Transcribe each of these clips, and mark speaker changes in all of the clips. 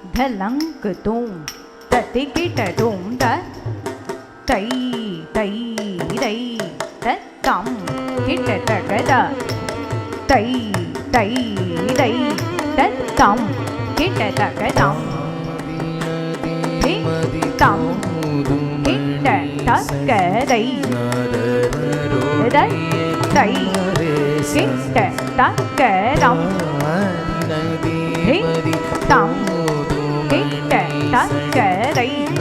Speaker 1: தலங்கு தூம் தத்திக்கிட்ட தூம் த தை தை தை தம் கிட்ட தகத தை தை தை தம் கிட்ட தகதம் தம் கிட்ட தகதை தை கிட்ட தகதம் தம் கிட்ட தகதை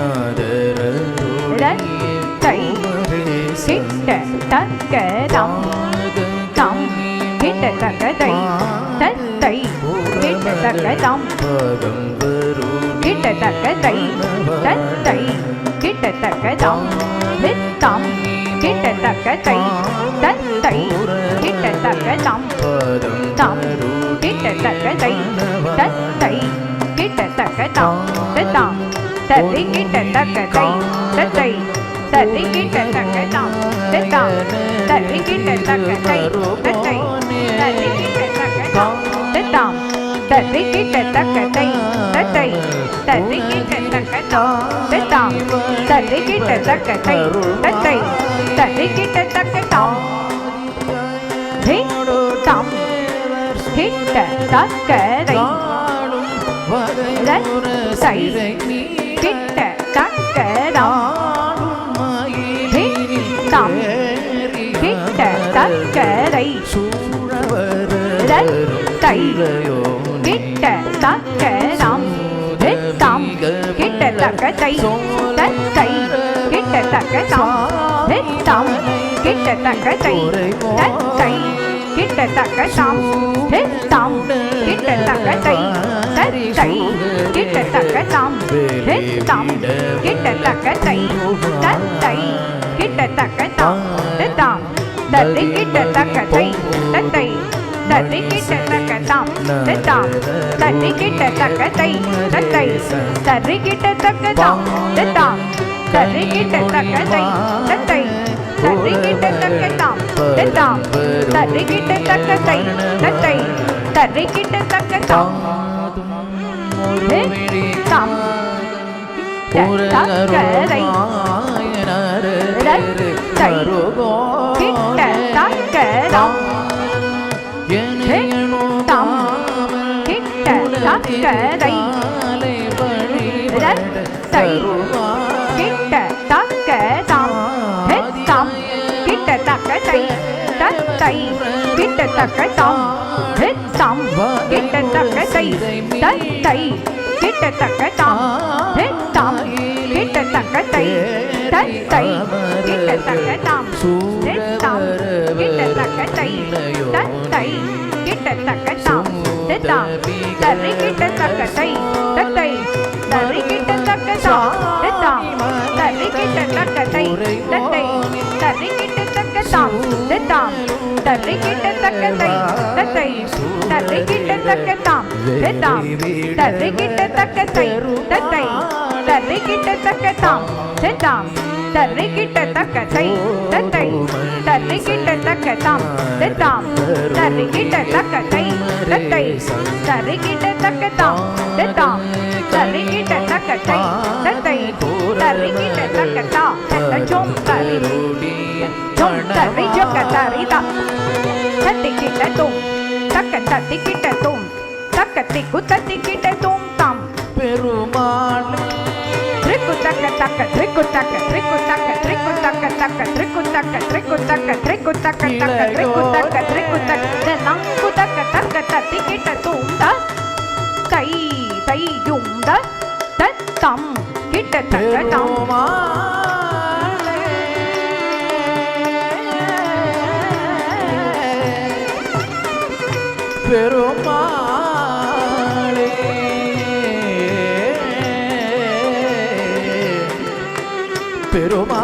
Speaker 1: தை கிட்ட தகதம் தம் கிட்ட தகதை தை கிட்ட தகதம் கிட்ட தகதை தை கிட்ட தகதம் தம் கிட்ட தகதை தை கிட்ட தகதம் தம் கிட்ட தகதை தை கிட்ட தகதம் தம் தரி கிட்ட தகதை தை தரி கிட்ட தகதம் தம் தரி கிட்ட தகதை தை தரி கிட்ட தகதம் தம் தரி கிட்ட தகதை தை தரி கிட்ட தகதம் தம் தரி கிட்ட தகதை தை தரி கிட்ட தகதம் தம் கிட்ட தகதை தை கிட்ட தகதம் தம் கிட்ட தகதை தை கிட்ட தகதம் தம் கிட்ட தகதை தை கிட்ட தகதம் தம் கிட்ட தகதை தை கிட்ட தகதம் தம் கிட்ட தகதை தை கிட்ட தகதம் தம் கிட்ட தகதை தை கிட்ட தகதம் தம் தரி கிட்ட தகதை தை தரி கிட்ட தகதம் தம் தரி கிட்ட தகதை தை தரி கிட்ட தகதம் தம் தரி கிட்ட தகதை தை தரி கிட்ட தகதம் தம் தரி கிட்ட தகதை தை தரி கிட்ட தகதம் தம் தகதை தை கிட்ட தகதம் தம் கிட்ட தகதை தை கிட்ட தகதம் தம் கிட்ட தகதை தை கிட்ட தகதம் தம் கிட்ட தகதை தை கிட்ட தகதம் தம் கிட்ட தகதை தை கிட்ட தகதம் தம் கிட்ட தகதை தை கிட்ட தகதம் தம் தரி கிட்ட தகதை தை தரி கிட்ட தகதம் தம் தரி கிட்ட தகதை தை தரி கிட்ட தகதம் தம் தரி கிட்ட தகதை தை தரி கிட்ட தகதம் தம் தரி கிட்ட தகதை தை தரி கிட்ட தகதம் தம் தரி கிட்ட தகதை தை தரி கிட்ட தகதம் தம் தரி கிட்ட தகதை தை தரி கிட்ட தகதம் தம் தரி கிட்ட தகதை தை தரி கிட்ட தகதம் ஜோம் தரி ஜோகதரி தா தட்டி கிட்ட தும் தக்க தட்டி கிட்ட தும் தக்க திக்கு தட்டி கிட்ட தும் தம் பெருமாள் த்ரிக்கு தக்க தக்க த்ரிக்கு தக்க த்ரிக்கு தக்க த்ரிக்கு தக்க தக்க த்ரிக்கு தக்க த்ரிக்கு தக்க த்ரிக்கு தக்க தக்க த்ரிக்கு தக்க த்ரிக்கு தக்க நங்கு தக்க தக்க தட்டி கிட்ட தும் த தை தை யும் த தம் கிட்ட தக்க தம் பெருமாளே பெருமாளே